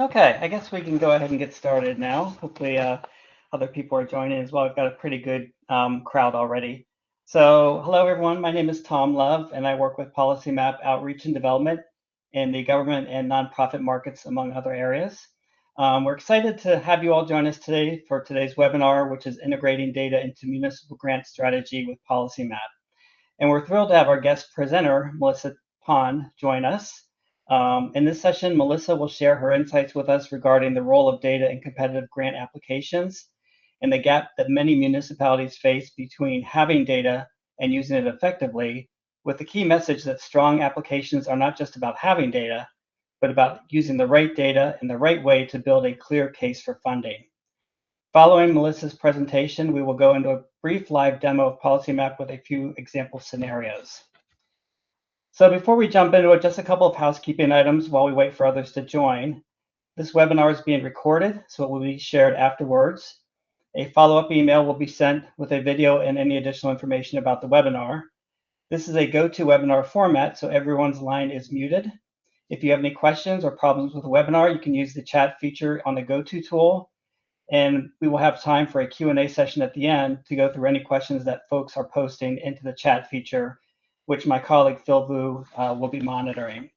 Okay, I guess we can go ahead and get started now. Hopefully, other people are joining as well. We've got a pretty good crowd already. So, hello everyone. My name is Tom Love, and I work with PolicyMap Outreach and Development in the government and nonprofit markets, among other areas. We're excited to have you all join us today for today's webinar, which is Integrating Data into Municipal Grant Strategy with PolicyMap. And we're thrilled to have our guest presenter, Melissa Pond, join us. In this session, Melissa will share her insights with us regarding the role of data in competitive grant applications and the gap that many municipalities face between having data and using it effectively, with the key message that strong applications are not just about having data, but about using the right data in the right way to build a clear case for funding. Following Melissa's presentation, we will go into a brief live demo of PolicyMap with a few example scenarios. So before we jump into it, just a couple of housekeeping items while we wait for others to join. This webinar is being recorded, so it will be shared afterwards. A follow-up email will be sent with a video and any additional information about the webinar. This is a GoToWebinar format, so everyone's line is muted. If you have any questions or problems with the webinar, you can use the chat feature on the GoTo tool, and we will have time for a Q&A session at the end to go through any questions that folks are posting into the chat feature, which my colleague Phil Vu will be monitoring.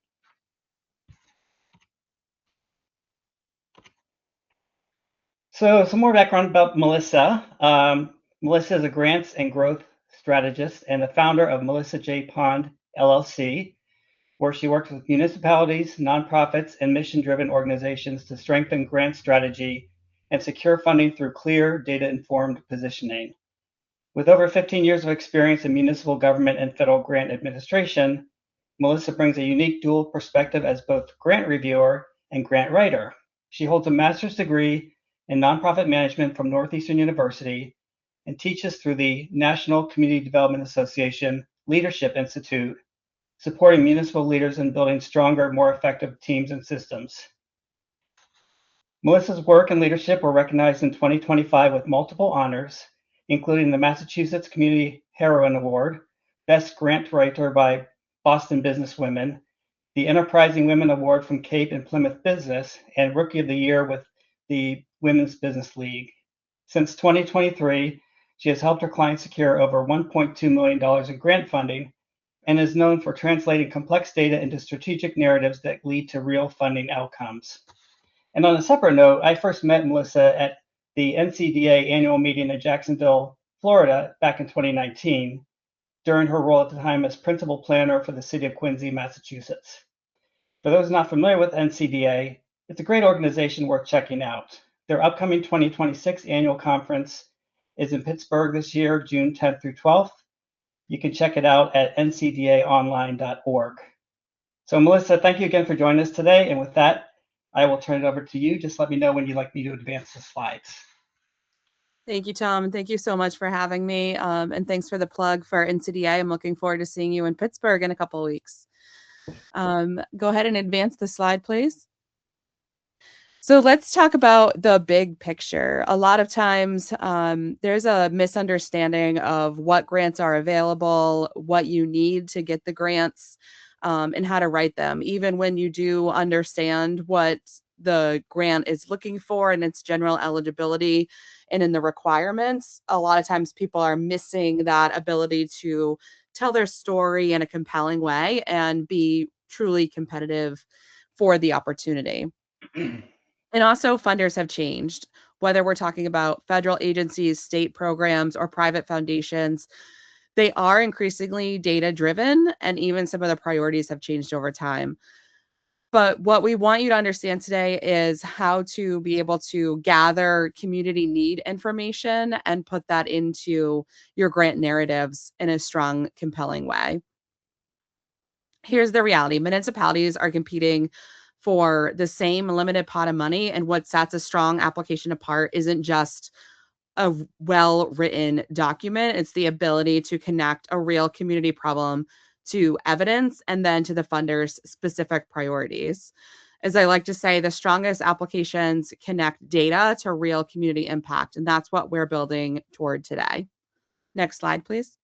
So some more background about Melissa. Melissa is a grants and growth strategist and the founder of Melissa J. Pond, LLC, where she works with municipalities, nonprofits, and mission-driven organizations to strengthen grant strategy and secure funding through clear, data-informed positioning. With over 15 years of experience in municipal government and federal grant administration, Melissa brings a unique dual perspective as both grant reviewer and grant writer. She holds a master's degree in nonprofit management from Northeastern University and teaches through the National Community Development Association Leadership Institute, supporting municipal leaders in building stronger, more effective teams and systems. Melissa's work and leadership were recognized in 2025 with multiple honors, including the Massachusetts Community Heroine Award, Best Grant Writer by Boston Businesswomen, the Enterprising Women Award from Cape and Plymouth Business, and Rookie of the Year with the Women's Business League. Since 2023, she has helped her clients secure over $1.2 million in grant funding and is known for translating complex data into strategic narratives that lead to real funding outcomes. And on a separate note, I first met Melissa at the NCDA annual meeting in Jacksonville, Florida, back in 2019, during her role at the time as principal planner for the city of Quincy, Massachusetts. For those not familiar with NCDA, it's a great organization worth checking out. Their upcoming 2026 annual conference is in Pittsburgh this year, June 10th through 12th. You can check it out at ncdaonline.org. So Melissa, thank you again for joining us today. And with that, I will turn it over to you. Just let me know when you'd like me to advance the slides. Thank you, Tom. Thank you so much for having me. And thanks for the plug for NCDA. I'm looking forward to seeing you in Pittsburgh in a couple of weeks. Go ahead and advance the slide, please. So let's talk about the big picture. A lot of times there's a misunderstanding of what grants are available, what you need to get the grants, and how to write them. Even when you do understand what the grant is looking for and its general eligibility and in the requirements, a lot of times people are missing that ability to tell their story in a compelling way and be truly competitive for the opportunity. And also, funders have changed, whether we're talking about federal agencies, state programs, or private foundations. They are increasingly data driven, and even some of the priorities have changed over time. But what we want you to understand today is how to be able to gather community need information and put that into your grant narratives in a strong, compelling way. Here's the reality. Municipalities are competing for the same limited pot of money, and what sets a strong application apart isn't just a well-written document. It's the ability to connect a real community problem to evidence and then to the funder's specific priorities. As I like to say, the strongest applications connect data to real community impact, and that's what we're building toward today. Next slide, please.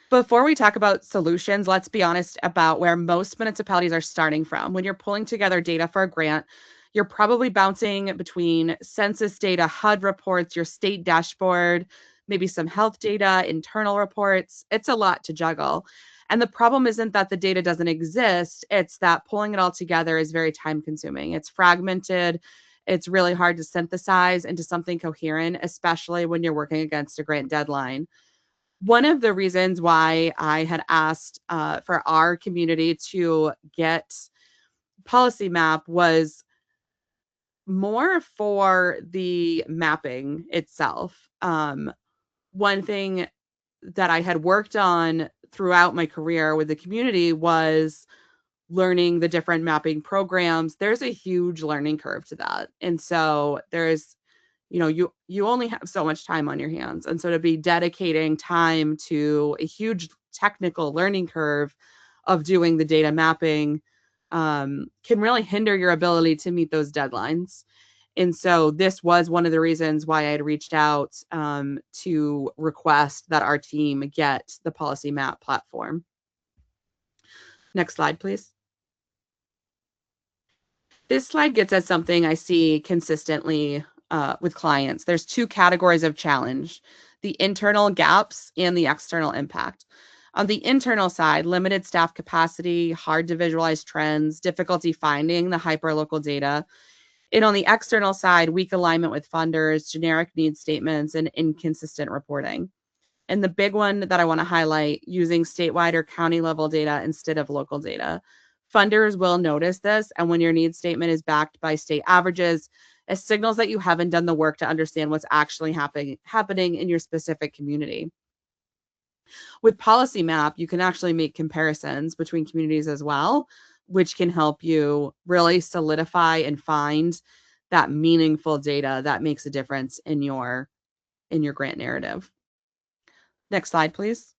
Before we talk about solutions, let's be honest about where most municipalities are starting from. When you're pulling together data for a grant, you're probably bouncing between census data, HUD reports, your state dashboard, maybe some health data, internal reports. It's a lot to juggle. And the problem isn't that the data doesn't exist, it's that pulling it all together is very time consuming. It's fragmented, it's really hard to synthesize into something coherent, especially when you're working against a grant deadline. One of the reasons why I had asked for our community to get PolicyMap was more for the mapping itself. One thing that I had worked on throughout my career with the community was learning the different mapping programs. There's a huge learning curve to that. And so there's, you only have so much time on your hands. And so to be dedicating time to a huge technical learning curve of doing the data mapping can really hinder your ability to meet those deadlines. And so this was one of the reasons why I had reached out to request that our team get the PolicyMap platform. Next slide, please. This slide gets at something I see consistently with clients. There's two categories of challenge: the internal gaps and the external impact. On the internal side, limited staff capacity, hard to visualize trends, difficulty finding the hyperlocal data. And on the external side, weak alignment with funders, generic need statements, and inconsistent reporting. And the big one that I want to highlight, using statewide or county level data instead of local data. Funders will notice this, and when your need statement is backed by state averages, it signals that you haven't done the work to understand what's actually happening in your specific community. With PolicyMap, you can actually make comparisons between communities as well, which can help you really solidify and find that meaningful data that makes a difference in your grant narrative. Next slide, please.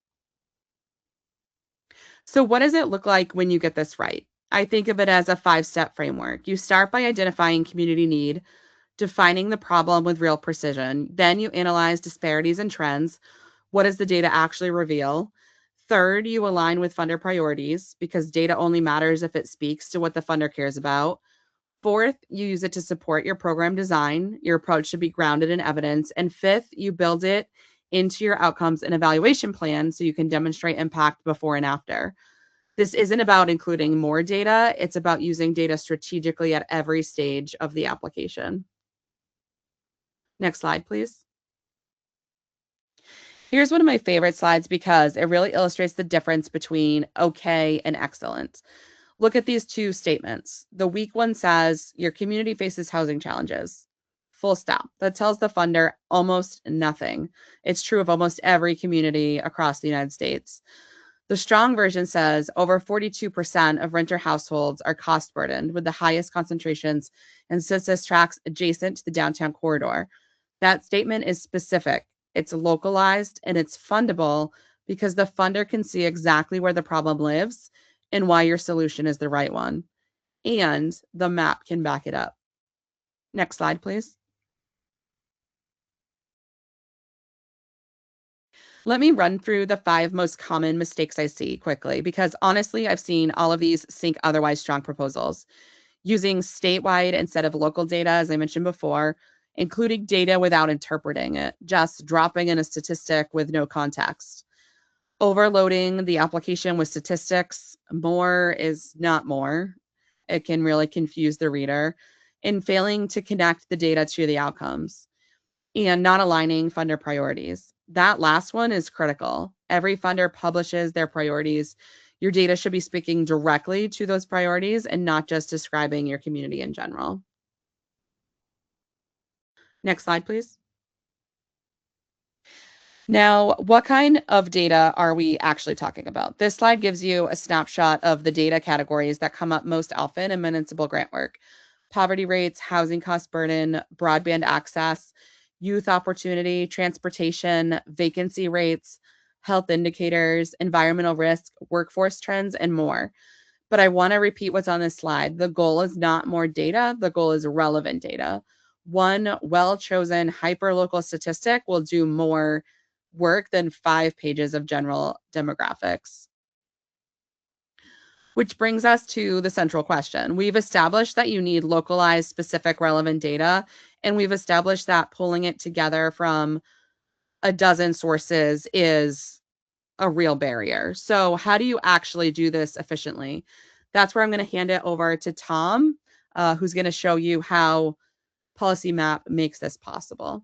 So what does it look like when you get this right? I think of it as a 5-step framework. You start by identifying community need, defining the problem with real precision. Then you analyze disparities and trends. What does the data actually reveal? Third, you align with funder priorities, because data only matters if it speaks to what the funder cares about. Fourth, you use it to support your program design. Your approach should be grounded in evidence. And fifth, you build it into your outcomes and evaluation plan so you can demonstrate impact before and after. This isn't about including more data. It's about using data strategically at every stage of the application. Next slide, please. Here's one of my favorite slides because it really illustrates the difference between okay and excellent. Look at these two statements. The weak one says your community faces housing challenges. Full stop. That tells the funder almost nothing. It's true of almost every community across the United States. The strong version says over 42% of renter households are cost burdened, with the highest concentrations in census tracts adjacent to the downtown corridor. That statement is specific, it's localized, and it's fundable because the funder can see exactly where the problem lives and why your solution is the right one. And the map can back it up. Next slide, please. Let me run through the 5 most common mistakes I see quickly, because honestly, I've seen all of these sink otherwise strong proposals. Using statewide instead of local data, as I mentioned before, including data without interpreting it, just dropping in a statistic with no context. Overloading the application with statistics. More is not more. It can really confuse the reader. And failing to connect the data to the outcomes. And not aligning funder priorities. That last one is critical. Every funder publishes their priorities. Your data should be speaking directly to those priorities and not just describing your community in general. Next slide, please. Now, what kind of data are we actually talking about? This slide gives you a snapshot of the data categories that come up most often in municipal grant work: poverty rates, housing cost burden, broadband access, youth opportunity, transportation, vacancy rates, health indicators, environmental risk, workforce trends, and more. But I want to repeat what's on this slide. The goal is not more data. The goal is relevant data. One well-chosen hyperlocal statistic will do more work than 5 pages of general demographics. Which brings us to the central question. We've established that you need localized, specific, relevant data, and we've established that pulling it together from a dozen sources is a real barrier. So how do you actually do this efficiently? That's where I'm going to hand it over to Tom, who's going to show you how PolicyMap makes this possible.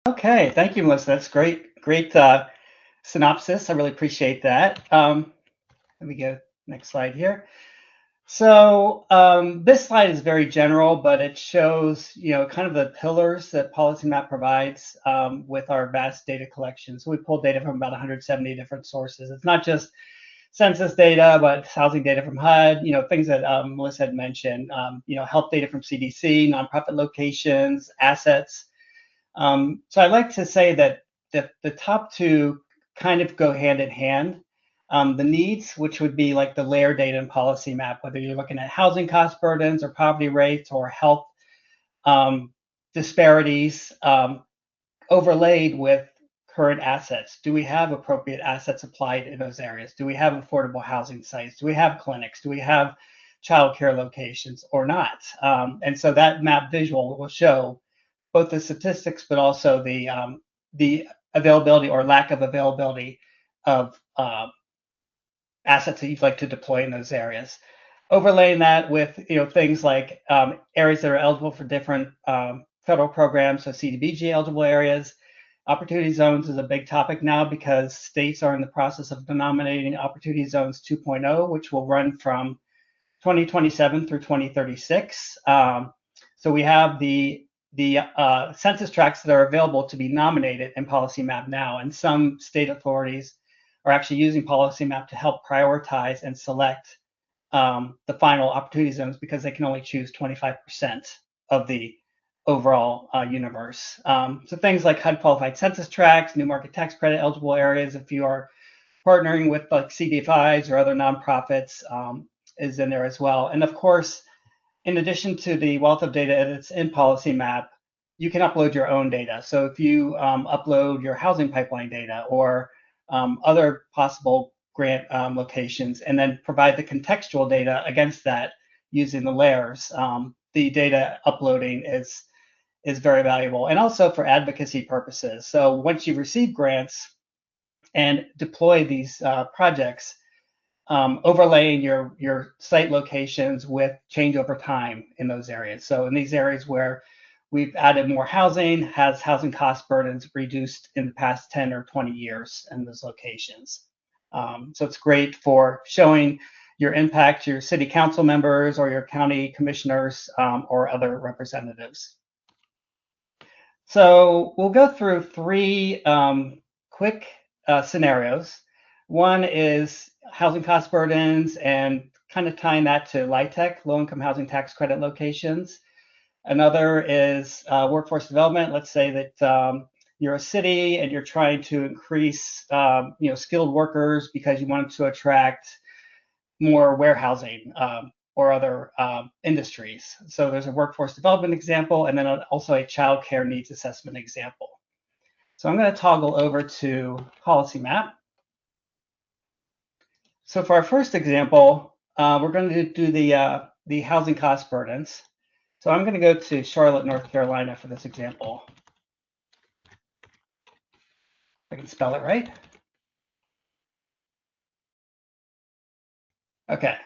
Okay, thank you, Melissa. That's great synopsis. I really appreciate that. Let me go next slide here. So this slide is very general, but it shows, kind of the pillars that PolicyMap provides with our vast data collection. So we pulled data from about 170 different sources. It's not just census data, but housing data from HUD, things that Melissa had mentioned, health data from CDC, nonprofit locations, assets. So I like to say that the top two kind of go hand in hand. The needs, which would be like the layer data and PolicyMap, whether you're looking at housing cost burdens or poverty rates or health disparities, overlaid with current assets. Do we have appropriate assets applied in those areas? Do we have affordable housing sites? Do we have clinics? Do we have childcare locations or not? And so that map visual will show both the statistics, but also the availability or lack of availability of assets that you'd like to deploy in those areas. Overlaying that with things like areas that are eligible for different federal programs, so CDBG eligible areas. Opportunity zones is a big topic now because states are in the process of denominating Opportunity Zones 2.0, which will run from 2027 through 2036. So we have the census tracts that are available to be nominated in PolicyMap now, and some state authorities are actually using PolicyMap to help prioritize and select the final opportunity zones because they can only choose 25% of the overall universe. So things like HUD qualified census tracts, new market tax credit eligible areas, if you are partnering with like CDFIs or other nonprofits, is in there as well. And of course, in addition to the wealth of data that's in PolicyMap, you can upload your own data. So if you upload your housing pipeline data or other possible grant locations and then provide the contextual data against that using the layers, the data uploading is very valuable, and also for advocacy purposes. So once you receive grants and deploy these projects, overlaying your site locations with change over time in those areas. So in these areas where we've added more housing, has housing cost burdens reduced in the past 10 or 20 years in those locations. So it's great for showing your impact to your city council members or your county commissioners or other representatives. So we'll go through three quick scenarios. One is housing cost burdens and kind of tying that to LIHTC, low-income housing tax credit locations. Another is workforce development. Let's say that you're a city and you're trying to increase skilled workers because you want to attract more warehousing or other industries. So there's a workforce development example, and then also a child care needs assessment example. So I'm going to toggle over to PolicyMap. So for our first example, we're going to do the housing cost burdens. So I'm going to go to Charlotte, North Carolina for this example. If I can spell it right. Okay.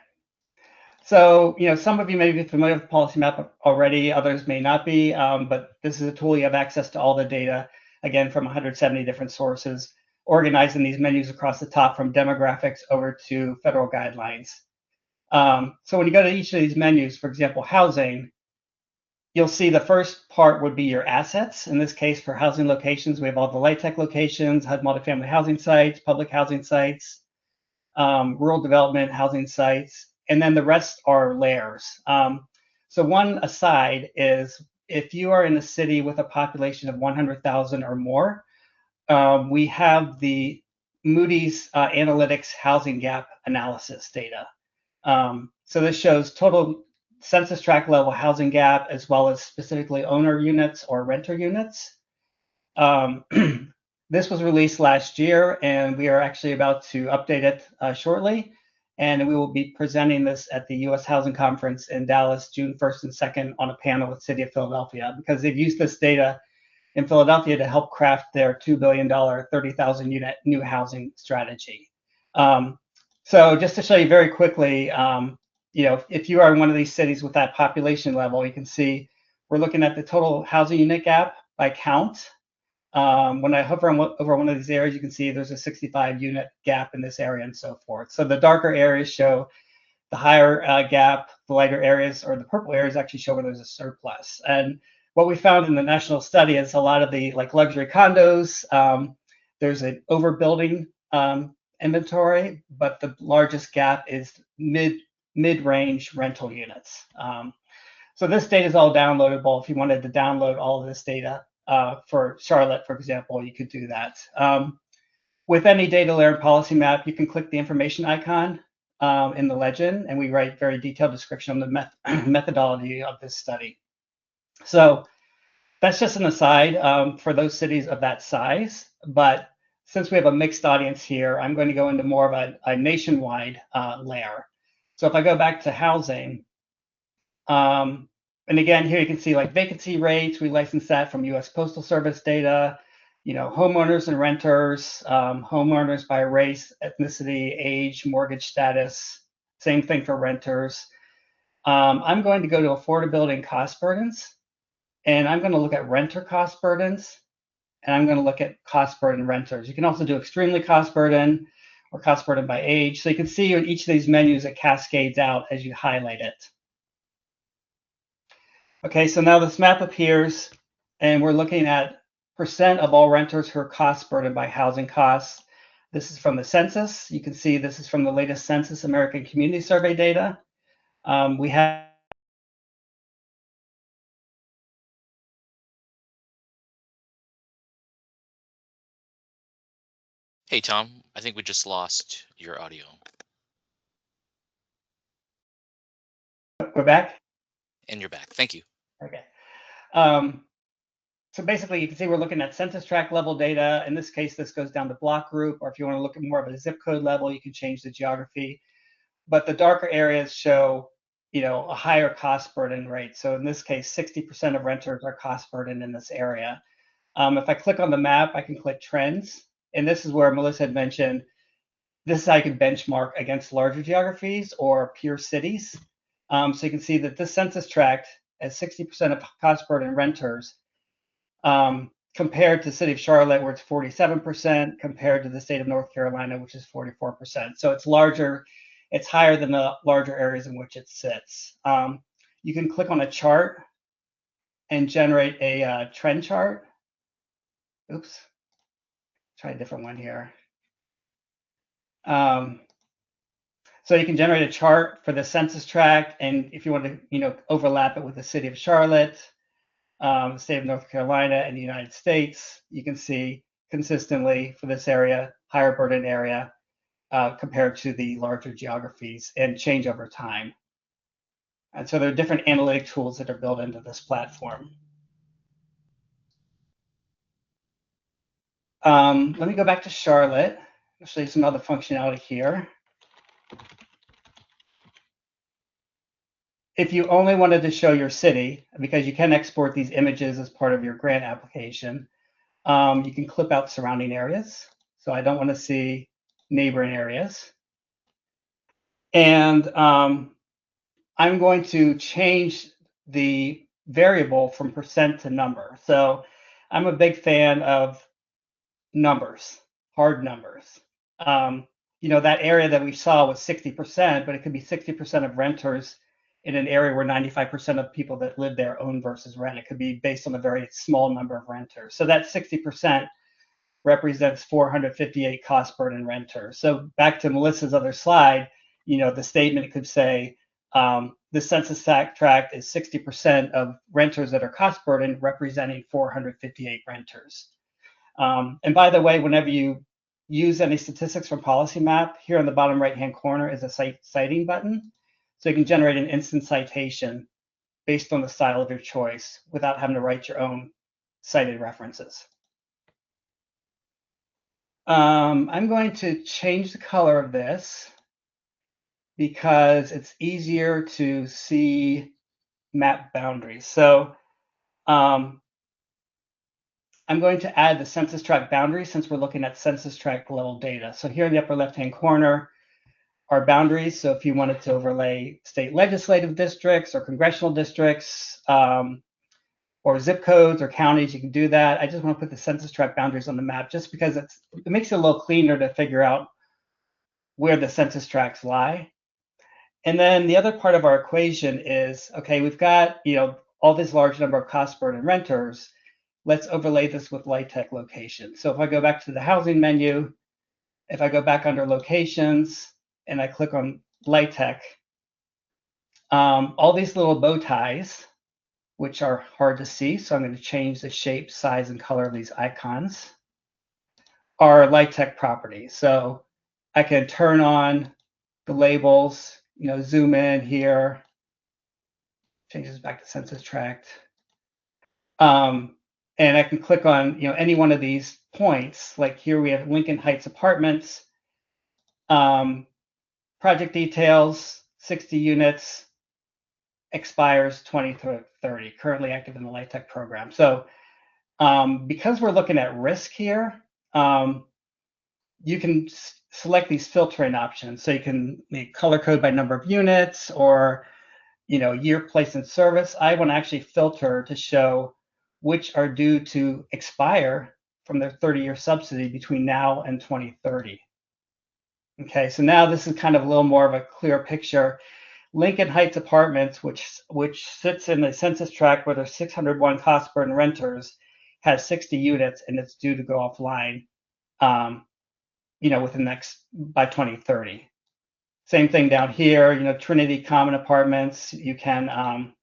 So, some of you may be familiar with PolicyMap already, others may not be, but this is a tool you have access to all the data, again, from 170 different sources, organized in these menus across the top from demographics over to federal guidelines. So when you go to each of these menus, for example, housing, you'll see the first part would be your assets. In this case, for housing locations, we have all the LIHTC locations, HUD multifamily housing sites, public housing sites, rural development housing sites, and then the rest are layers. So one aside is if you are in a city with a population of 100,000 or more, we have the Moody's Analytics housing gap analysis data. So this shows total census tract level housing gap, as well as specifically owner units or renter units. This was released last year, and we are actually about to update it shortly. And we will be presenting this at the U.S. Housing Conference in Dallas, June 1st and 2nd, on a panel with the City of Philadelphia, because they've used this data in Philadelphia to help craft their $2 billion, 30,000 unit new housing strategy. So just to show you very quickly, if you are in one of these cities with that population level, you can see we're looking at the total housing unit gap by count. When I hover over one of these areas, you can see there's a 65 unit gap in this area and so forth. So the darker areas show the higher gap, the lighter areas or the purple areas actually show where there's a surplus. And what we found in the national study is a lot of the luxury condos, there's an overbuilding inventory, but the largest gap is mid-range rental units. So this data is all downloadable. If you wanted to download all of this data for Charlotte, for example, you could do that. With any data layer in PolicyMap, you can click the information icon in the legend, and we write very detailed description on the methodology of this study. So that's just an aside for those cities of that size. But since we have a mixed audience here, I'm going to go into more of a nationwide layer. So if I go back to housing, and again, here you can see vacancy rates. We license that from U.S. Postal Service data, homeowners and renters, homeowners by race, ethnicity, age, mortgage status, same thing for renters. I'm going to go to affordability and cost burdens, and I'm going to look at renter cost burdens, and I'm going to look at cost burden renters. You can also do extremely cost burden or cost burden by age. So you can see in each of these menus, it cascades out as you highlight it. Okay, so now this map appears, and we're looking at percent of all renters who are cost burdened by housing costs. This is from the census. You can see this is from the latest Census American Community Survey data. We have Hey, Tom, I think we just lost your audio. we're back. And you're back. Thank you. Okay. So basically, you can see we're looking at census tract level data. In this case, this goes down to block group, or if you want to look at more of a zip code level, you can change the geography. But the darker areas show, a higher cost burden rate. So in this case, 60% of renters are cost burdened in this area. If I click on the map, I can click trends. And this is where Melissa had mentioned, this is how you can benchmark against larger geographies or peer cities. So you can see that this census tract has 60% of cost burden renters, compared to the city of Charlotte, where it's 47%, compared to the state of North Carolina, which is 44%. So it's larger, it's higher than the larger areas in which it sits. You can click on a chart and generate a trend chart. Oops, try a different one here. So you can generate a chart for the census tract, and if you want to, overlap it with the city of Charlotte, the state of North Carolina, and the United States, you can see consistently for this area, higher burden area compared to the larger geographies, and change over time. And so there are different analytic tools that are built into this platform. Let me go back to Charlotte. I'll show you some other functionality here. If you only wanted to show your city, because you can export these images as part of your grant application, you can clip out surrounding areas. So I don't want to see neighboring areas. And I'm going to change the variable from percent to number. So I'm a big fan of numbers, hard numbers. That area that we saw was 60%, but it could be 60% of renters in an area where 95% of people that live there own versus rent. It could be based on a very small number of renters. So that 60% represents 458 cost burden renters. So back to Melissa's other slide, the statement could say, the census tract is 60% of renters that are cost burden, representing 458 renters. And by the way, whenever you use any statistics from PolicyMap, here on the bottom right-hand corner is a citing button. So you can generate an instant citation based on the style of your choice without having to write your own cited references. I'm going to change the color of this because it's easier to see map boundaries. So I'm going to add the census tract boundary since we're looking at census tract level data. So here in the upper left-hand corner are boundaries. So if you wanted to overlay state legislative districts or congressional districts, or zip codes or counties, you can do that. I just want to put the census tract boundaries on the map just because it makes it a little cleaner to figure out where the census tracts lie. And then the other part of our equation is, okay, we've got, all this large number of cost burden renters. Let's overlay this with LIHTC locations. So if I go back to the housing menu, if I go back under locations and I click on LIHTC, all these little bow ties, which are hard to see, so I'm going to change the shape, size, and color of these icons, are LIHTC properties. So I can turn on the labels, zoom in here, change this back to census tract, and I can click on any one of these points. Like here we have Lincoln Heights Apartments, project details, 60 units, expires 2030, currently active in the LIHTC program. So because we're looking at risk here, you can select these filtering options. So you can make color code by number of units or year, place, and service. I want to actually filter to show which are due to expire from their 30-year subsidy between now and 2030. Okay, so now this is kind of a little more of a clear picture. Lincoln Heights Apartments, which sits in the census tract where there's 601 cost burden renters, has 60 units and it's due to go offline, within by 2030. Same thing down here, Trinity Common Apartments. You can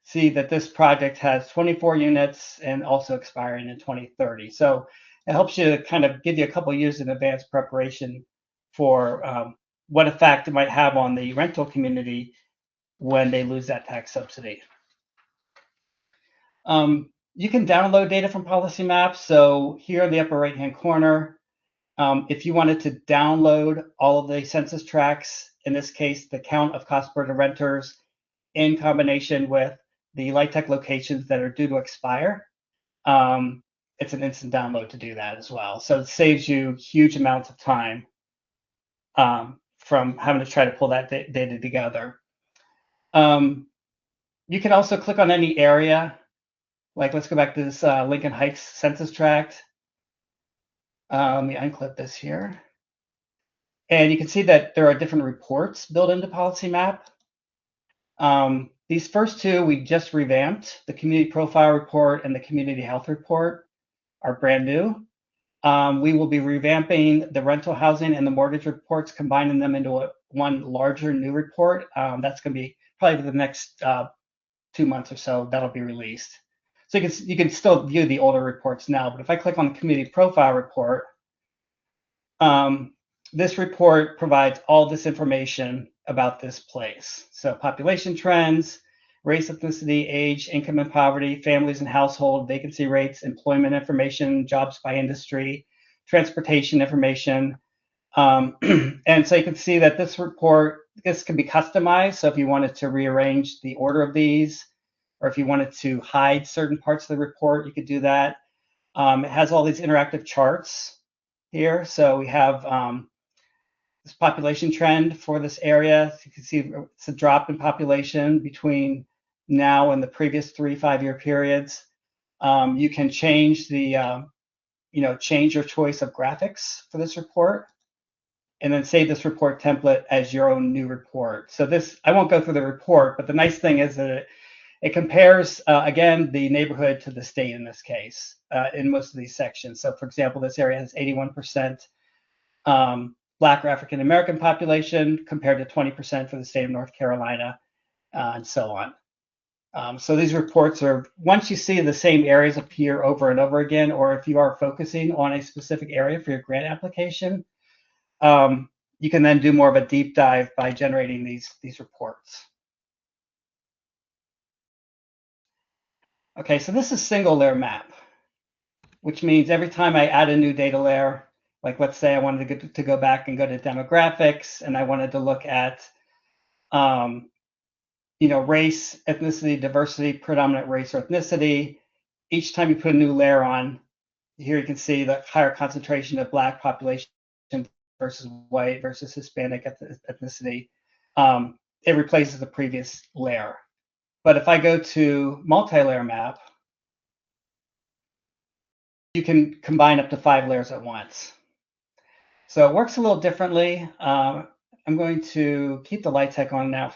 see that this project has 24 units and also expiring in 2030. So it helps you kind of give you a couple years in advance preparation for what effect it might have on the rental community when they lose that tax subsidy. You can download data from PolicyMap. So here in the upper right-hand corner, if you wanted to download all of the census tracts, in this case, the count of cost burden renters in combination with the LIHTC locations that are due to expire, it's an instant download to do that as well. So it saves you huge amounts of time from having to try to pull that data together. You can also click on any area. Like let's go back to this Lincoln Heights census tract. Let me unclip this here. And you can see that there are different reports built into PolicyMap. These first two we just revamped. The community profile report and the community health report are brand new. We will be revamping the rental housing and the mortgage reports, combining them into one larger new report. That's going to be probably for the next 2 months or so. That'll be released. So you can still view the older reports now, but if I click on the community profile report, this report provides all this information about this place. So population trends, race, ethnicity, age, income and poverty, families and household, vacancy rates, employment information, jobs by industry, transportation information. And so you can see that this report, this can be customized. So if you wanted to rearrange the order of these, or if you wanted to hide certain parts of the report, you could do that. It has all these interactive charts here. So we have this population trend for this area. So you can see it's a drop in population between now and the previous 3 5-year periods. You can change the, change your choice of graphics for this report, and then save this report template as your own new report. So this, I won't go through the report, but the nice thing is that it compares, again, the neighborhood to the state in this case, in most of these sections. So for example, this area has 81% Black or African American population compared to 20% for the state of North Carolina, and so on. So these reports are, once you see the same areas appear over and over again, or if you are focusing on a specific area for your grant application, you can then do more of a deep dive by generating these reports. Okay, so this is single layer map, which means every time I add a new data layer, like let's say I wanted to go back and go to demographics, and I wanted to look at race, ethnicity, diversity, predominant race or ethnicity. Each time you put a new layer on, here you can see the higher concentration of Black population versus white versus Hispanic ethnicity. It replaces the previous layer. But if I go to multi-layer map, you can combine up to 5 layers at once. So it works a little differently. I'm going to keep the light tech on now.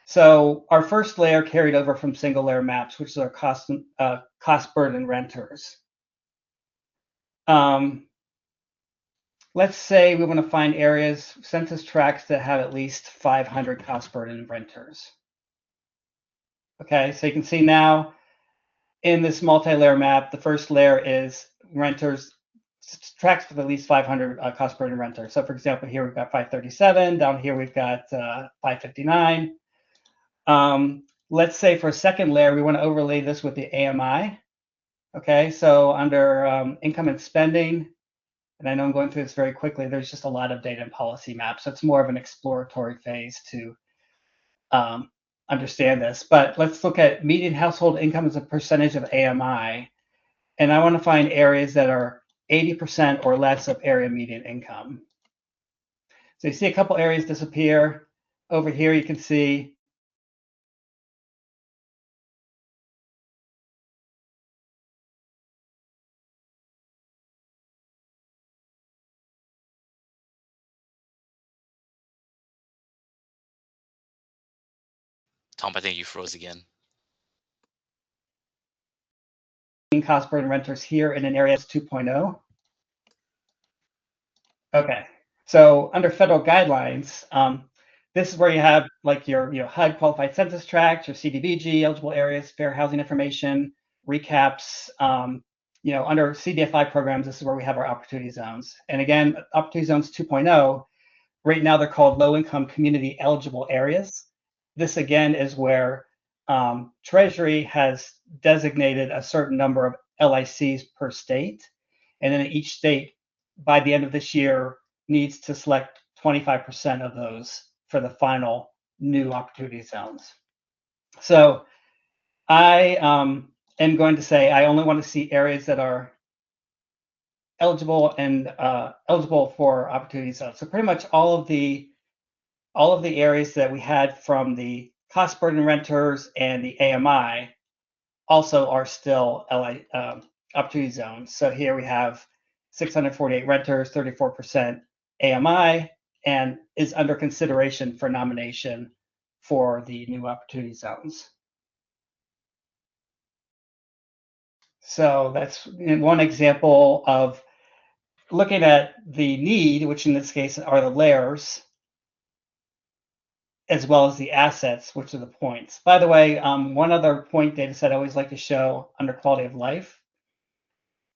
So our first layer carried over from single layer maps, which is our cost burden renters. Let's say we want to find areas, census tracts that have at least 500 cost burden renters. Okay, so you can see now in this multi-layer map, the first layer is renters, tracts with at least 500 cost burden renters. So for example, here we've got 537, down here we've got 559. Let's say for a second layer, we want to overlay this with the AMI. Okay, so under income and spending, and I know I'm going through this very quickly, there's just a lot of data in PolicyMap, so it's more of an exploratory phase to understand this. But let's look at median household income as a percentage of AMI, and I want to find areas that are 80% or less of area median income. So you see a couple areas disappear. Over here you can see Tom, I think you froze again. cost burden renters here in an area that's 2.0. Okay, so under federal guidelines, this is where you have like your HUD qualified census tract, your CDBG eligible areas, fair housing information, recaps. Under CDFI programs, this is where we have our opportunity zones. And again, opportunity zones 2.0, right now they're called low income community eligible areas. This again is where Treasury has designated a certain number of LICs per state. And then each state, by the end of this year, needs to select 25% of those for the final new opportunity zones. So I am going to say I only want to see areas that are eligible and eligible for opportunity zones. So pretty much all of the areas that we had from the cost burden renters and the AMI also are still opportunity zones. So here we have 648 renters, 34% AMI, and is under consideration for nomination for the new opportunity zones. So that's one example of looking at the need, which in this case are the layers, as well as the assets, which are the points. By the way, one other point data set I always like to show under quality of life,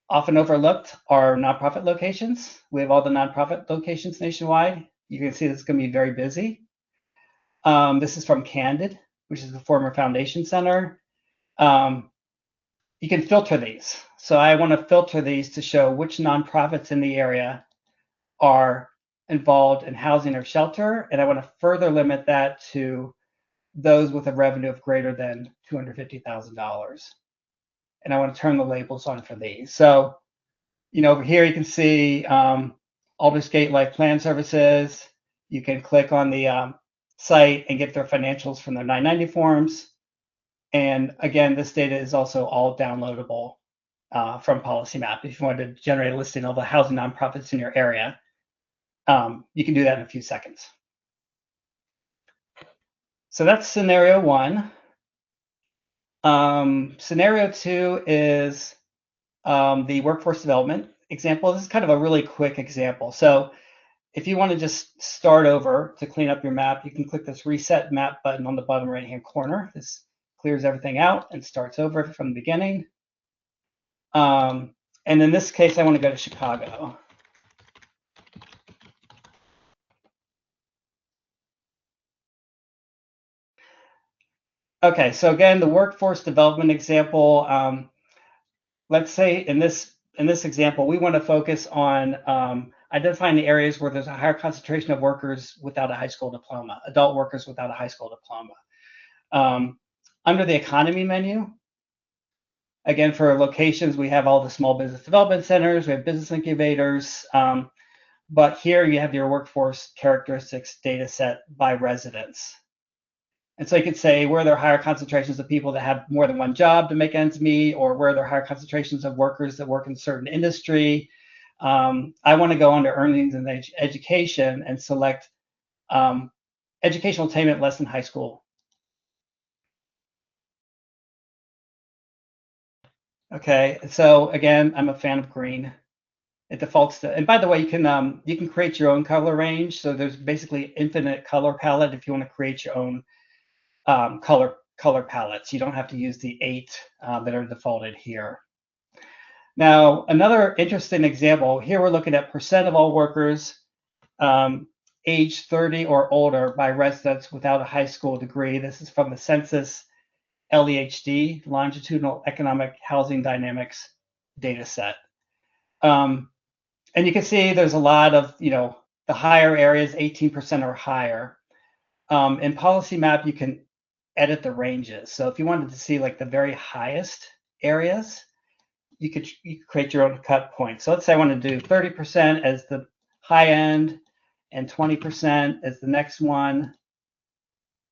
often overlooked, are nonprofit locations. We have all the nonprofit locations nationwide. You can see this is going to be very busy. This is from Candid, which is the former Foundation Center. You can filter these. So I want to filter these to show which nonprofits in the area are involved in housing or shelter, and I want to further limit that to those with a revenue of greater than $250,000. And I want to turn the labels on for these. So, over here you can see Aldersgate Life Plan Services. You can click on the site and get their financials from their 990 forms. And again, this data is also all downloadable from PolicyMap. If you wanted to generate a listing of all the housing nonprofits in your area, you can do that in a few seconds. So that's scenario one. Scenario two is the workforce development example. This is kind of a really quick example. So if you want to just start over to clean up your map, you can click this reset map button on the bottom right-hand corner. This clears everything out and starts over from the beginning. And in this case, I want to go to Chicago. Okay, so again, the workforce development example, let's say in this example, we want to focus on identifying the areas where there's a higher concentration of workers without a high school diploma, adult workers without a high school diploma. Under the economy menu, again, for locations, we have all the small business development centers, we have business incubators, but here you have your workforce characteristics data set by residents. And so you could say where there are higher concentrations of people that have more than one job to make ends meet, or where there are higher concentrations of workers that work in a certain industry. I want to go under earnings and education and select educational attainment less than high school. Okay, so again, I'm a fan of green. It defaults to, and by the way, you can create your own color range. So there's basically infinite color palette if you want to create your own color palettes. You don't have to use the 8 that are defaulted here. Now, another interesting example, here we're looking at percent of all workers age 30 or older by residents without a high school degree. This is from the Census LEHD, Longitudinal Economic Housing Dynamics data set. And you can see there's a lot of, the higher areas, 18% or higher. In PolicyMap, you can edit the ranges. So if you wanted to see like the very highest areas, you could create your own cut point. So let's say I want to do 30% as the high end and 20% as the next one.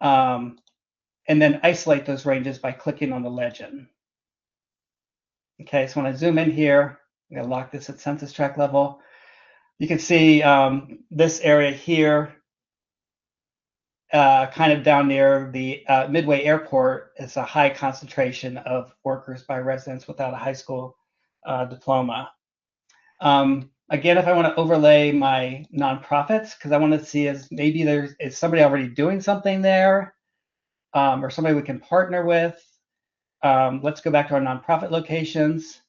And then isolate those ranges by clicking on the legend. Okay, so when I zoom in here, I'm going to lock this at census tract level. You can see this area here, kind of down near the Midway Airport, is a high concentration of workers by residents without a high school diploma. Again, if I want to overlay my nonprofits, because I want to see is maybe is somebody already doing something there, or somebody we can partner with. Let's go back to our nonprofit locations,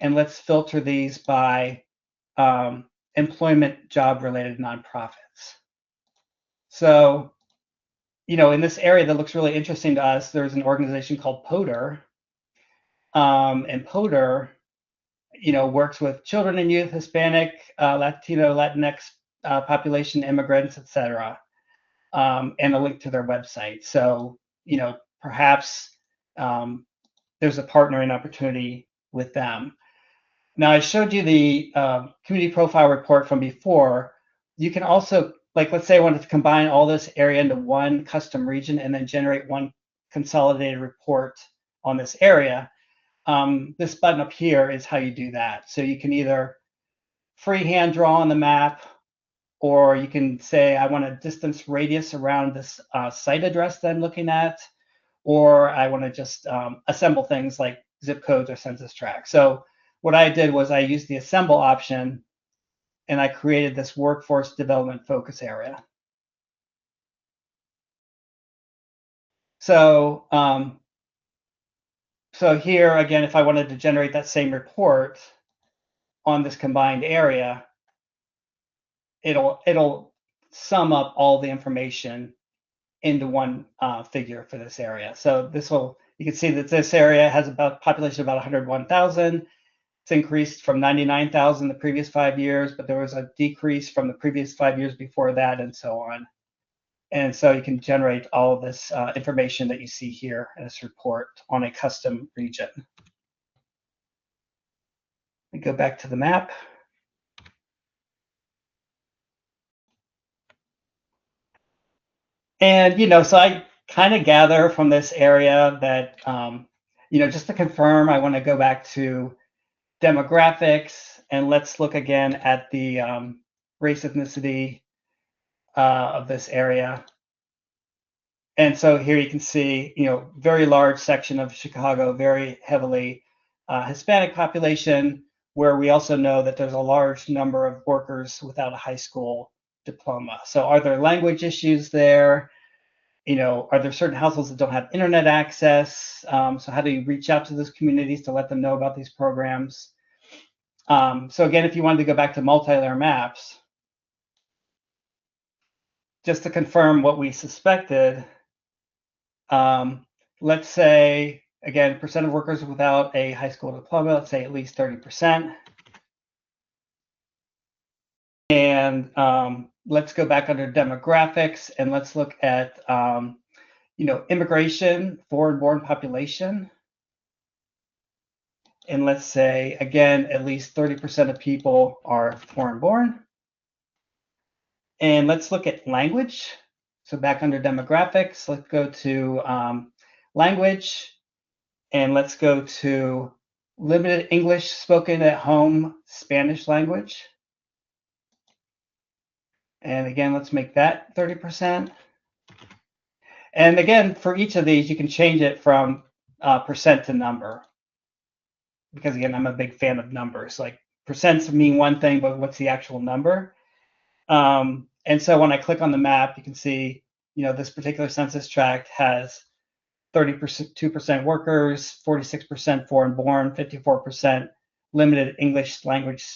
and let's filter these by employment job-related nonprofits. So, in this area that looks really interesting to us, there's an organization called PODER, and PODER, works with children and youth, Hispanic, Latino, Latinx population, immigrants, etc., and a link to their website. So, perhaps there's a partnering opportunity with them. Now, I showed you the community profile report from before. You can also, let's say I wanted to combine all this area into one custom region and then generate one consolidated report on this area. This button up here is how you do that. So you can either freehand draw on the map, or you can say, I want a distance radius around this site address that I'm looking at, or I want to just assemble things like zip codes or census tracts. So what I did was I used the assemble option, and I created this workforce development focus area. So, so here again, if I wanted to generate that same report on this combined area, it'll sum up all the information into one figure for this area. So you can see that this area has about population of about 101,000. It's increased from 99,000 the previous 5 years, but there was a decrease from the previous 5 years before that, and so on. And so you can generate all of this information that you see here in this report on a custom region. We go back to the map. And, so I kind of gather from this area that, just to confirm, I want to go back to demographics, and let's look again at the race ethnicity of this area. And so here you can see, very large section of Chicago, very heavily Hispanic population, where we also know that there's a large number of workers without a high school diploma. So are there language issues there? Are there certain households that don't have internet access? So how do you reach out to those communities to let them know about these programs? So again, if you wanted to go back to multi-layer maps, just to confirm what we suspected, let's say, again, percent of workers without a high school diploma, let's say at least 30%. And let's go back under demographics and let's look at, immigration, foreign-born population. And let's say, again, at least 30% of people are foreign-born. And let's look at language. So back under demographics, let's go to language. And let's go to limited English spoken at home, Spanish language. And again, let's make that 30%. And again, for each of these, you can change it from percent to number. Because again, I'm a big fan of numbers. Like percents mean one thing, but what's the actual number? And so when I click on the map, you can see, this particular census tract has 32% workers, 46% foreign-born, 54% limited English language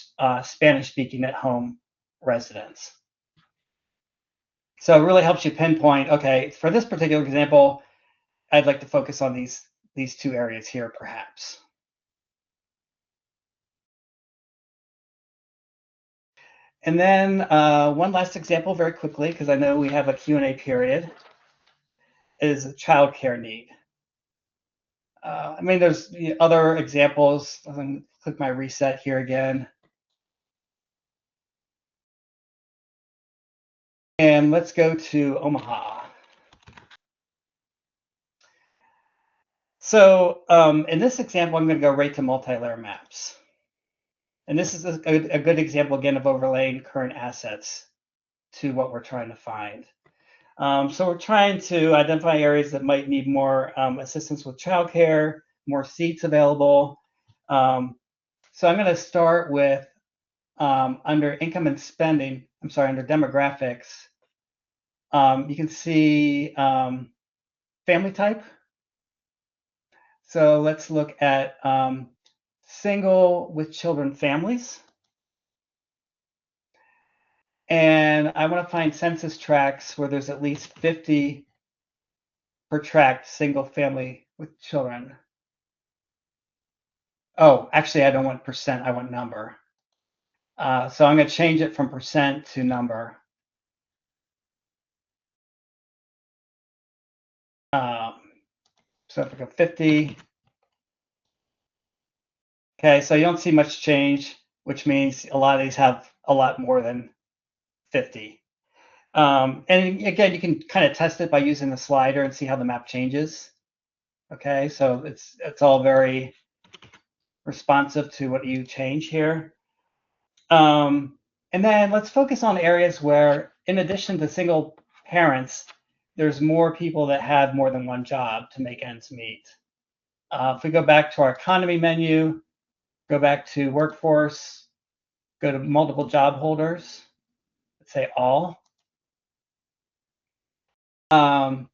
Spanish-speaking at home residents. So it really helps you pinpoint, okay, for this particular example, I'd like to focus on these two areas here, perhaps. And then one last example very quickly, because I know we have a Q&A period, is a childcare need. There's other examples. I'm going to click my reset here again. And let's go to Omaha. So in this example, I'm going to go right to multi-layer maps. And this is a good example, again, of overlaying current assets to what we're trying to find. So we're trying to identify areas that might need more assistance with childcare, more seats available. So I'm going to start with under income and spending, under demographics. You can see family type. So let's look at single with children families. And I want to find census tracts where there's at least 50 per tract single family with children. Oh, actually, I don't want percent, I want number. So I'm going to change it from percent to number. So if I go 50, okay, so you don't see much change, which means a lot of these have a lot more than 50. And again, you can kind of test it by using the slider and see how the map changes. Okay, so it's all very responsive to what you change here. And then let's focus on areas where, in addition to single parents, there's more people that have more than one job to make ends meet. If we go back to our economy menu, go back to workforce, go to multiple job holders, let's say all. And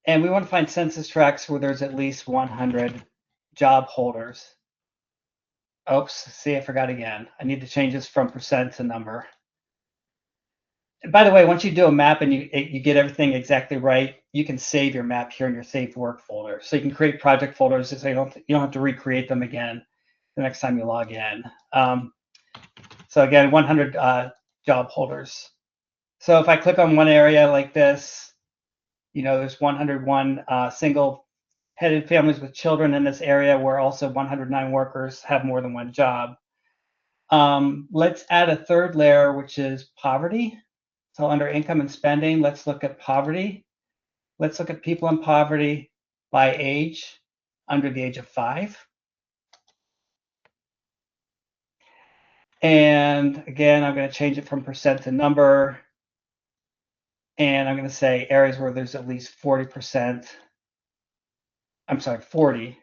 we want to find census tracts where there's at least 100 job holders. Oops, see, I forgot again. I need to change this from percent to number. And by the way, once you do a map and you get everything exactly right, you can save your map here in your saved work folder. So you can create project folders so you don't have to recreate them again the next time you log in. So again, 100 job holders. So if I click on one area like this, there's 101 single-headed families with children in this area, where also 109 workers have more than one job. Let's add a third layer, which is poverty. So under income and spending, let's look at poverty. Let's look at people in poverty by age, under the age of 5. And again, I'm going to change it from percent to number. And I'm going to say areas where there's at least 40%. I'm sorry, 40.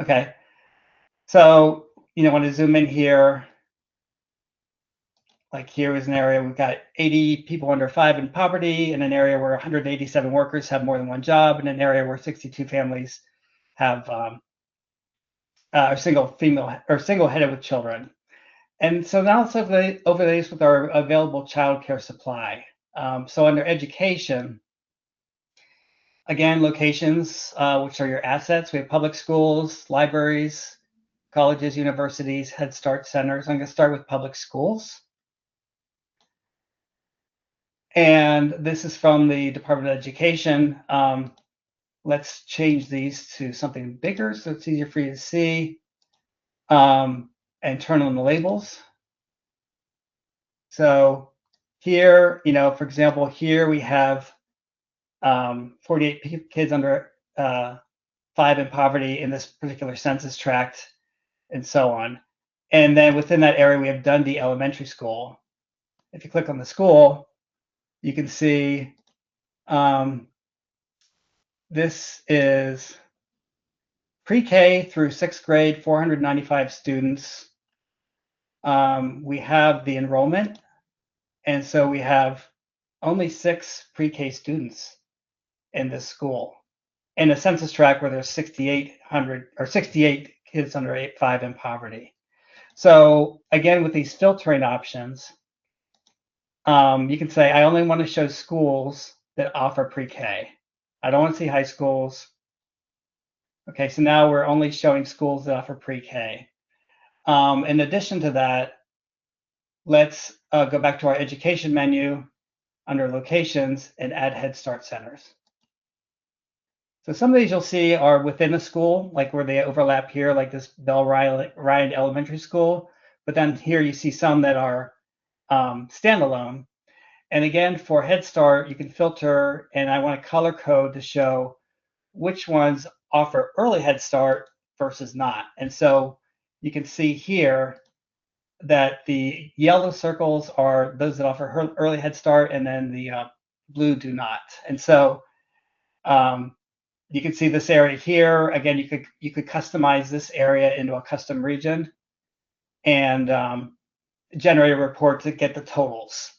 Okay. So, when I zoom in here, like here is an area we've got 80 people under 5 in poverty, in an area where 187 workers have more than one job, in an area where 62 families have are single-headed with children. And so now let's overlay this with our available childcare supply. So under education, Again, locations, which are your assets. We have public schools, libraries, colleges, universities, Head Start centers. I'm going to start with public schools. And this is from the Department of Education. Let's change these to something bigger so it's easier for you to see, and turn on the labels. So here, for example, here we have 48 kids under 5 in poverty in this particular census tract, and so on. And then within that area, we have Dundee Elementary School. If you click on the school, you can see this is pre-K through 6th grade, 495 students. We have the enrollment, and so we have only 6 pre-K students in this school. In a census tract where there's 6,800 or 68 kids under 5 in poverty. So again, with these filtering options, you can say, I only want to show schools that offer pre-K. I don't want to see high schools. Okay, so now we're only showing schools that offer pre-K. In addition to that, let's go back to our education menu under locations and add Head Start centers. So some of these you'll see are within a school, like where they overlap here, like this Bell Ryan Elementary School. But then here you see some that are standalone. And again, for Head Start, you can filter, and I want a color code to show which ones offer early Head Start versus not. And so you can see here that the yellow circles are those that offer early Head Start, and then the blue do not. And so you can see this area here. Again, you could customize this area into a custom region and generate a report to get the totals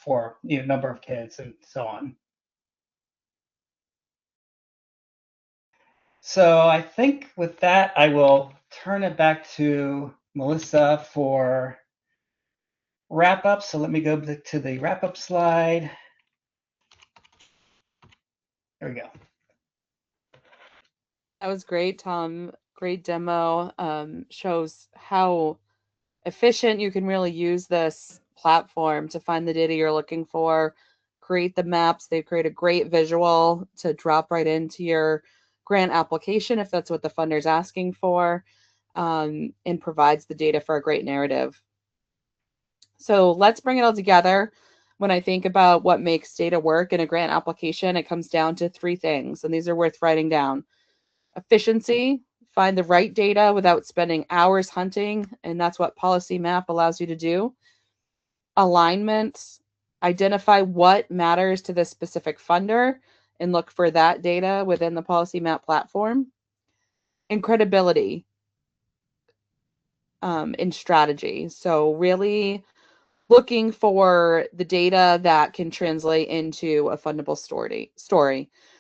for number of kids and so on. So I think with that, I will turn it back to Melissa for wrap up. So let me go to the wrap up slide. There we go. That was great, Tom. Great demo. Shows how efficient you can really use this platform to find the data you're looking for, create the maps. They create a great visual to drop right into your grant application if that's what the funder's asking for, and provides the data for a great narrative. So let's bring it all together. When I think about what makes data work in a grant application, it comes down to 3 things, and these are worth writing down. Efficiency, find the right data without spending hours hunting, and that's what PolicyMap allows you to do. Alignment, identify what matters to this specific funder and look for that data within the PolicyMap platform. And credibility in strategy. So really looking for the data that can translate into a fundable story.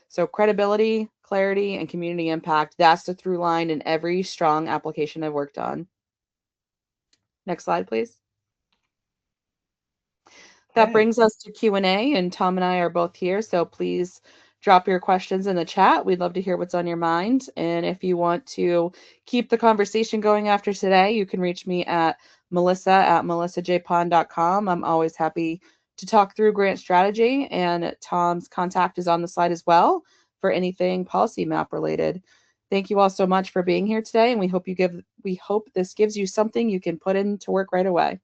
So credibility, clarity, and community impact, that's the through line in every strong application I've worked on. Next slide, please. That brings us to Q&A, and Tom and I are both here, so please drop your questions in the chat. We'd love to hear what's on your mind. And if you want to keep the conversation going after today, you can reach me at melissa@melissajpond.com. I'm always happy to talk through grant strategy, and Tom's contact is on the slide as well for anything PolicyMap related. Thank you all so much for being here today, and we hope this gives you something you can put into work right away.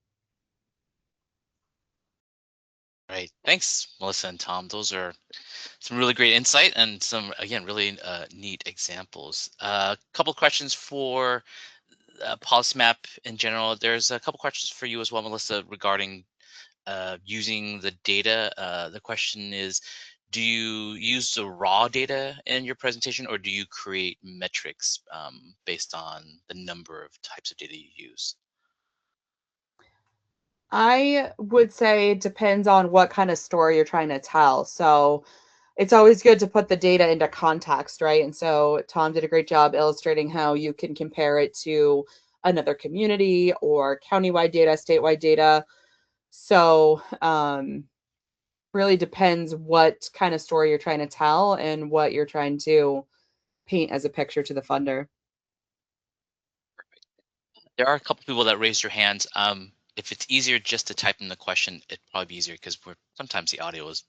Right. Thanks, Melissa and Tom. Those are some really great insight and some, again, really neat examples. A couple questions for PolicyMap in general. There's a couple questions for you as well, Melissa, regarding using the data. The question is, do you use the raw data in your presentation, or do you create metrics based on the number of types of data you use? I would say it depends on what kind of story you're trying to tell. So it's always good to put the data into context, right? And so Tom did a great job illustrating how you can compare it to another community or countywide data, statewide data. So really depends what kind of story you're trying to tell and what you're trying to paint as a picture to the funder. There are a couple people that raised their hands. If it's easier just to type in the question, it'd probably be easier because sometimes the audio is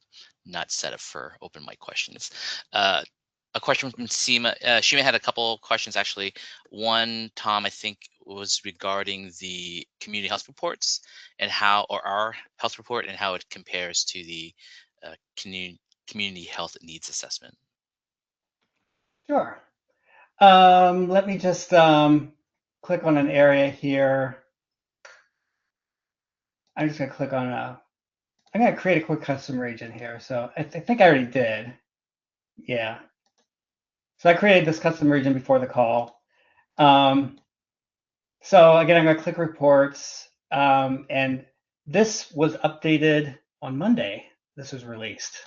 not set up for open mic questions. A question from Seema. Seema had a couple questions actually. One, Tom, I think was regarding the community health reports and or our health report and how it compares to the community health needs assessment. Sure. Let me just click on an area here. I'm just going to click on I'm going to create a quick custom region here. So I think I already did. Yeah. So I created this custom region before the call. So again, I'm going to click reports. And this was updated on Monday. This was released.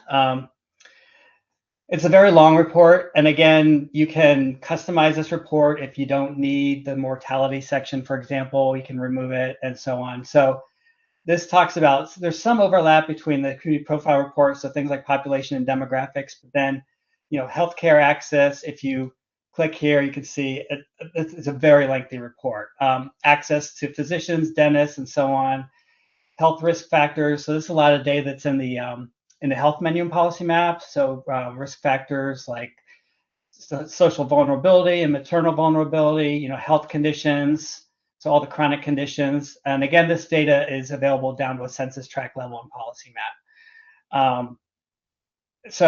It's a very long report. And again, you can customize this report. If you don't need the mortality section, for example, you can remove it and so on. So this talks about, there's some overlap between the community profile report, so things like population and demographics, but then, healthcare access, if you click here, you can see it's a very lengthy report. Access to physicians, dentists, and so on. Health risk factors. So there's a lot of data that's in the health menu in PolicyMap. So risk factors like social vulnerability and maternal vulnerability, health conditions, so all the chronic conditions. And again, this data is available down to a census tract level in PolicyMap. It's a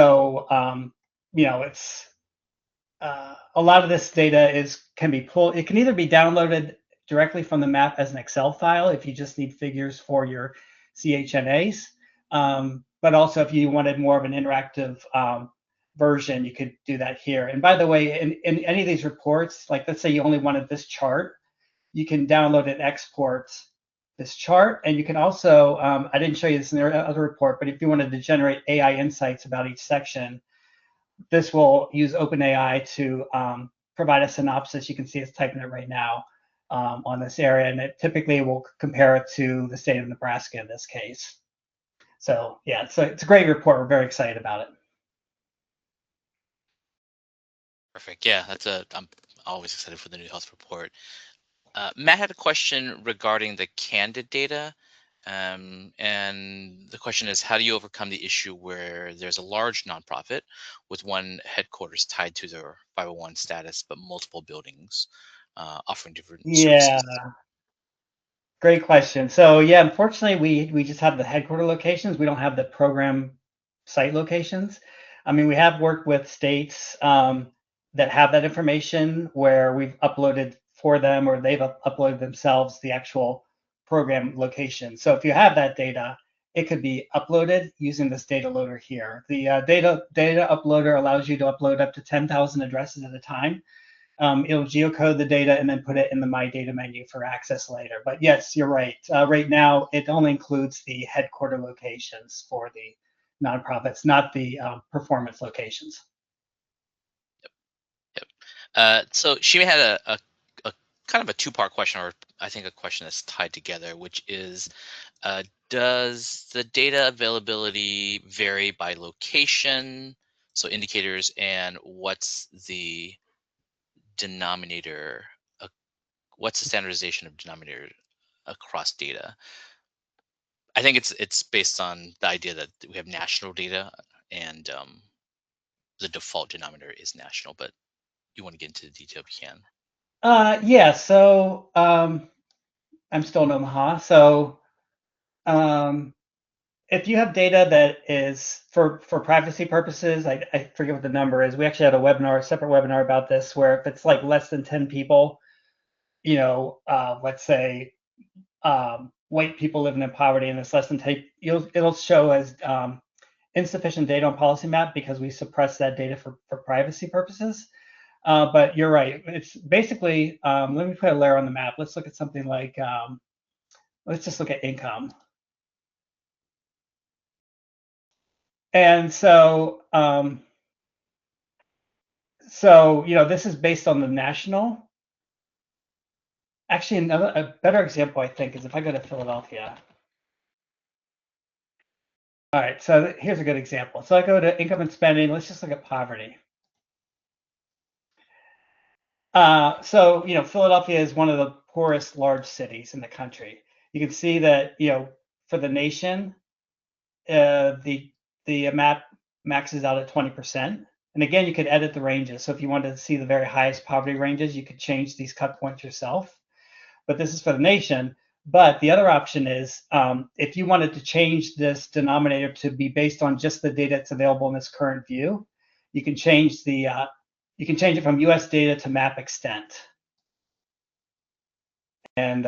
lot of this data can be pulled. It can either be downloaded directly from the map as an Excel file if you just need figures for your CHNAs, but also if you wanted more of an interactive version, you could do that here. And by the way, in any of these reports, like let's say you only wanted this chart, you can download and export this chart. And you can also, I didn't show you this in the other report, but if you wanted to generate AI insights about each section, this will use OpenAI to provide a synopsis. You can see it's typing it right now on this area, and it typically will compare it to the state of Nebraska in this case. So yeah, it's a great report. We're very excited about it. Perfect. Yeah, I'm always excited for the new health report. Matt had a question regarding the candid data. And the question is, how do you overcome the issue where there's a large nonprofit with one headquarters tied to their 501 status, but multiple buildings offering different Yeah, services? great question. So yeah, unfortunately, we just have the headquarter locations. We don't have the program site locations. I mean, we have worked with states that have that information where we've uploaded for them or they've uploaded themselves the actual program location. So if you have that data, it could be uploaded using this data loader here. The data uploader allows you to upload up to 10,000 addresses at a time. It'll geocode the data and then put it in the My Data menu for access later. But yes, you're right. Right now, it only includes the headquarter locations for the nonprofits, not the performance locations. So she had a kind of a two-part question, or I think a question that's tied together, which is, does the data availability vary by location? So indicators, and what's the denominator? What's the standardization of denominator across data? I think it's based on the idea that we have national data, and the default denominator is national. But you want to get into the detail, we can. Yeah, so I'm still in Omaha. So if you have data that is for privacy purposes, I forget what the number is. We actually had a separate webinar about this, where if it's like less than 10 people, let's say white people living in poverty and it's less than 10, it'll show as insufficient data on PolicyMap because we suppress that data for privacy purposes. But you're right. It's basically, let me put a layer on the map. Let's look at something like, let's just look at income. And so, this is based on the national. Actually, a better example, I think, is if I go to Philadelphia. All right, so here's a good example. So I go to income and spending. Let's just look at poverty. So, Philadelphia is one of the poorest large cities in the country. You can see that, for the nation, the map maxes out at 20%. And again, you could edit the ranges. So if you wanted to see the very highest poverty ranges, you could change these cut points yourself. But this is for the nation. But the other option is if you wanted to change this denominator to be based on just the data that's available in this current view, you can change it from US data to map extent. And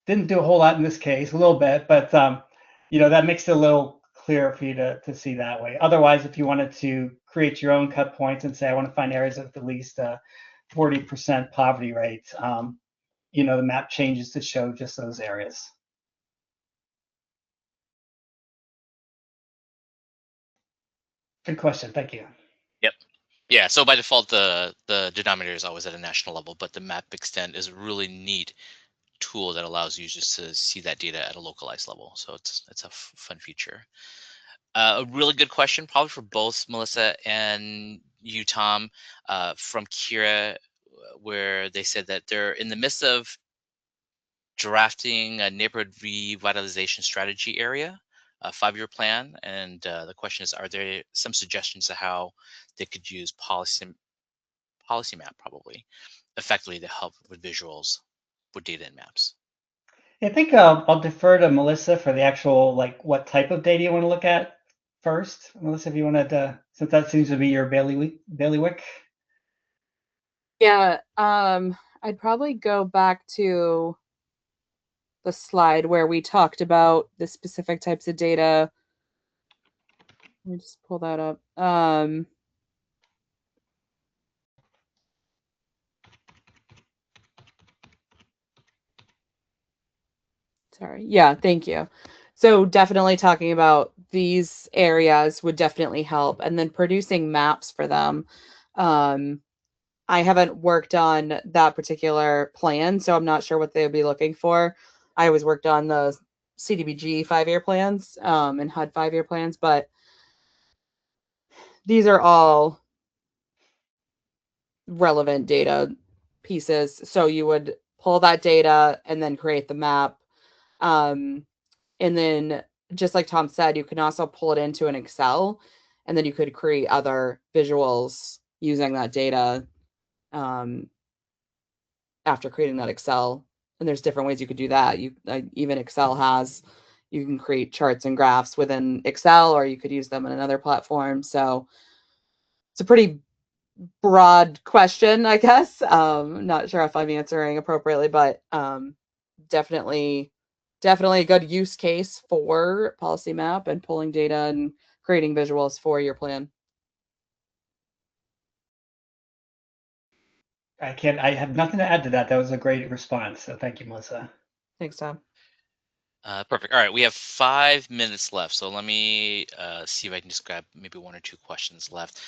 didn't do a whole lot in this case, a little bit, but that makes it a little clearer for you to see that way. Otherwise, if you wanted to create your own cut points and say, I want to find areas with at least 40% poverty rate, the map changes to show just those areas. Good question. Thank you. Yep. Yeah. So by default, the denominator is always at a national level, but the map extent is a really neat tool that allows users to see that data at a localized level. So it's a fun feature. A really good question, probably for both Melissa and you, Tom, from Kira, where they said that they're in the midst of drafting a neighborhood revitalization strategy area, a 5-year plan. And the question is, are there some suggestions of how they could use PolicyMap probably effectively to help with visuals with data and maps? I think I'll defer to Melissa for the actual, what type of data you want to look at first. Melissa, if you wanted to, since that seems to be your bailiwick. Yeah, I'd probably go back to the slide where we talked about the specific types of data. Let me just pull that up. Sorry. Yeah, thank you. So definitely talking about these areas would definitely help, and then producing maps for them. I haven't worked on that particular plan, so I'm not sure what they would be looking for. I always worked on the CDBG 5-year plans and HUD 5-year plans, but these are all relevant data pieces. So you would pull that data and then create the map. And then, just like Tom said, you can also pull it into an Excel, and then you could create other visuals using that data after creating that Excel. And there's different ways you could do that. Even Excel has, you can create charts and graphs within Excel, or you could use them in another platform. So it's a pretty broad question, I guess. Not sure if I'm answering appropriately, but definitely a good use case for PolicyMap and pulling data and creating visuals for your plan. I have nothing to add to that. That was a great response. So thank you, Melissa. Thanks, Tom. Perfect. All right, we have 5 minutes left, so let me see if I can just grab maybe 1 or 2 questions left.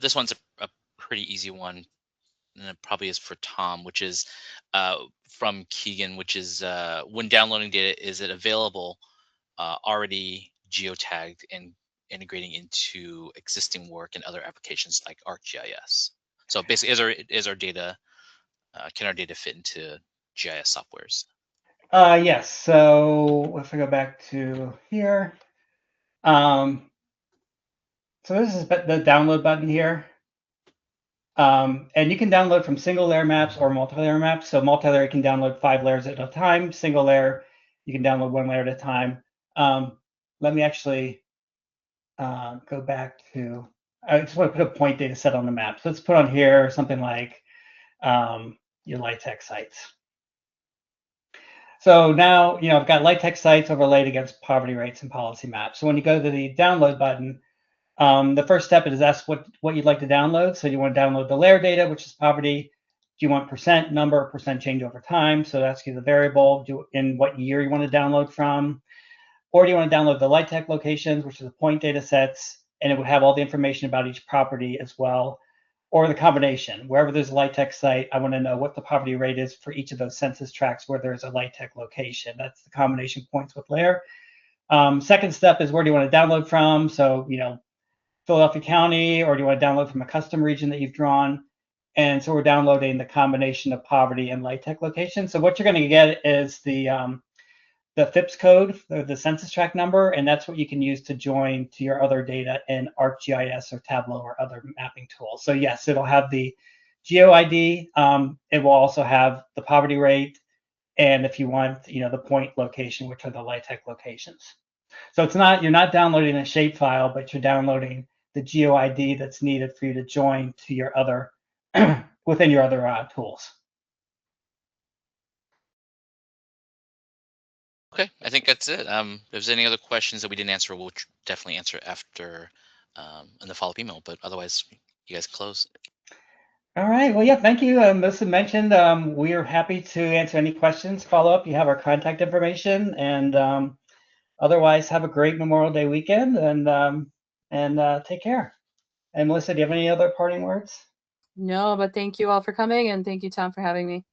This one's a pretty easy one, and it probably is for Tom, which is from Keegan, which is when downloading data, is it available already geotagged and integrating into existing work and other applications like ArcGIS? So basically, is our data can our data fit into GIS softwares? Yes. So if I go back to here, so this is the download button here. And you can download from single layer maps or multi-layer maps. So multi-layer, you can download 5 layers at a time. Single layer, you can download 1 layer at a time. Let me actually go back to, I just want to put a point data set on the map. So let's put on here something like your LIHTC sites. So now, I've got LIHTC sites overlaid against poverty rates and PolicyMap. So when you go to the download button, the first step is ask what you'd like to download. So you want to download the layer data, which is poverty. Do you want percent number, percent change over time? So it asks you the variable, in what year you want to download from. Or do you want to download the LIHTC locations, which are the point data sets, and it would have all the information about each property as well. Or the combination, wherever there's a LIHTC site, I want to know what the poverty rate is for each of those census tracts where there's a LIHTC location. That's the combination points with layer. Second step is where do you want to download from? So, Philadelphia County, or do you want to download from a custom region that you've drawn? And so we're downloading the combination of poverty and LIHTC location. So what you're going to get is the FIPS code, the census tract number, and that's what you can use to join to your other data in ArcGIS or Tableau or other mapping tools. So yes, it'll have the GeoID. It will also have the poverty rate, and if you want, the point location, which are the LIHTC locations. So you're not downloading a shapefile, but you're downloading the GeoID that's needed for you to join to your other within your other tools. Okay, I think that's it. If there's any other questions that we didn't answer, we'll definitely answer after in the follow-up email. But otherwise, you guys close. All right. Well, yeah, thank you. Melissa mentioned we are happy to answer any questions, follow up. You have our contact information, and otherwise, have a great Memorial Day weekend, and take care. And Melissa, do you have any other parting words? No, but thank you all for coming, and thank you, Tom, for having me.